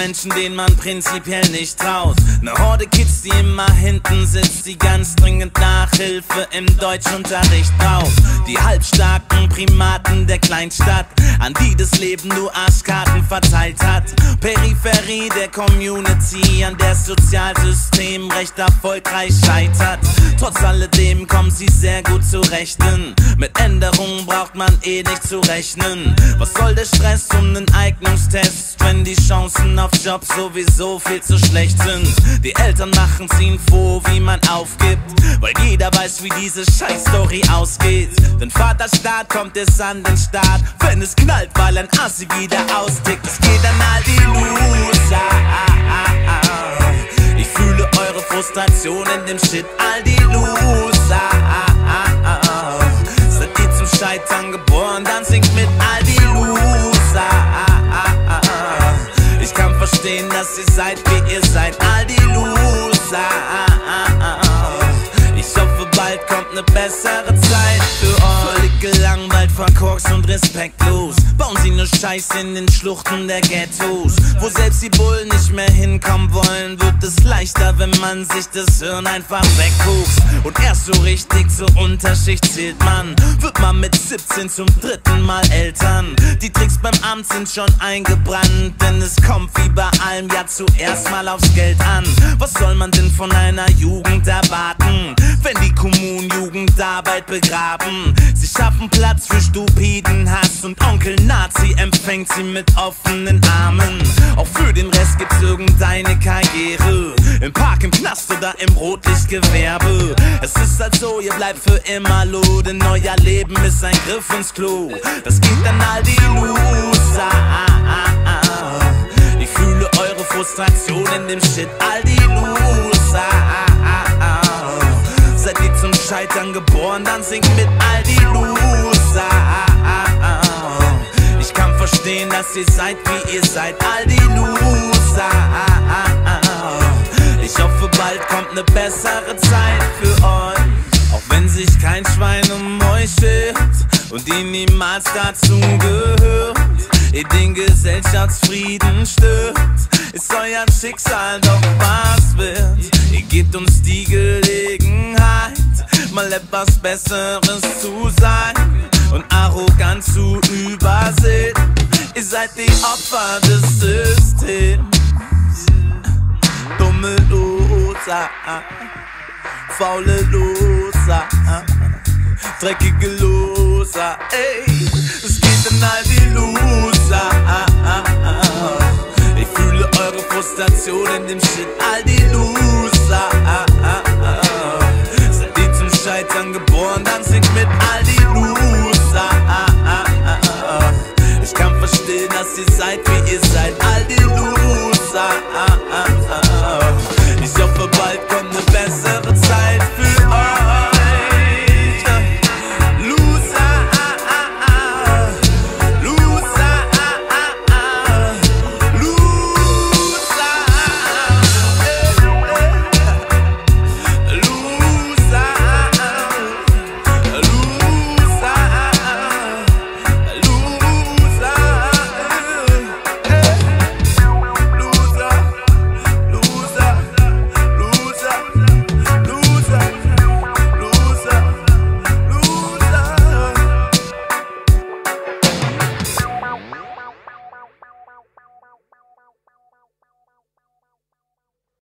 Menschen, denen man prinzipiell nicht traut. Ne Horde Kids, die immer hinten sitzt, die ganz dringend Nachhilfe im Deutschunterricht braucht. Die halbstarken Primaten der Kleinstadt, an die das Leben nur Arschkarten verteilt hat. Peripherie der Community, an der das Sozialsystem recht erfolgreich scheitert. Trotz alledem kommen sie sehr gut zurechten. Mit Änderungen braucht man eh nicht zu rechnen. Was soll der Stress um nen Eignungstest, wenn die Chancen auf Jobs sowieso viel zu schlecht sind? Die Eltern machen's ihnen vor, wie man aufgibt, weil jeder weiß, wie diese Scheiß-Story ausgeht. Denn Vaterstaat kommt es an den Start, wenn es knallt, weil ein Assi wieder austickt. Es geht an all die Loser. Ich fühle eure Frustration in dem Shit, all die Loser. Seid ihr zum Scheitern geboren, dann singt mit all die Loser. Ich kann verstehen, dass ihr seid, wie ihr seid, all die Loser. Ich hoffe, bald kommt ne bessere Zeit für euch. Völlig gelangweilt, verkorkst und respektlos bauen sie ne Scheiße in den Schluchten der Ghettos. Wo selbst die Bullen nicht mehr hinkommen wollen, wird es leichter, wenn man sich das Hirn einfach weghuckt. Und erst so richtig zur Unterschicht zählt man, wird man mit 17 zum dritten Mal Eltern. Die Tricks beim Amt sind schon eingebrannt, denn es kommt wie bei allem ja zuerst mal aufs Geld an. Was soll man denn von einer Jugend erwarten, wenn die Kommunen Jugendarbeit begraben? Sie schaffen Platz für stupiden Hass und Onkel Nazi empfängt sie mit offenen Armen. Auch für den Rest gibt's irgendeine Karriere, im Park, im Knast oder im Rotlichtgewerbe. Es ist halt so, ihr bleibt für immer low, denn euer Leben ist ein Griff ins Klo. Das geht an all die Loser. Ich fühle eure Frustration in dem Shit, all die Loser. Seid ihr zum Scheitern geboren, dann singt mit all die Loser. Ich kann verstehen, dass ihr seid, wie ihr seid, all die Loser. Ich hoffe, bald kommt ne bessere Zeit für euch. Auch wenn sich kein Schwein um euch schert und ihr niemals dazu gehört, ihr den Gesellschaftsfrieden stört, ist euer Schicksal doch was wert. Ihr gebt uns die Gelegenheit, mal etwas Besseres zu sein und arrogant zu übersehen. Ihr seid die Opfer des Systems. Dumme Loser, faule Loser, dreckige Loser, ey. Es geht an all die Loser. Ich fühle eure Frustration in dem Shit, all die Loser.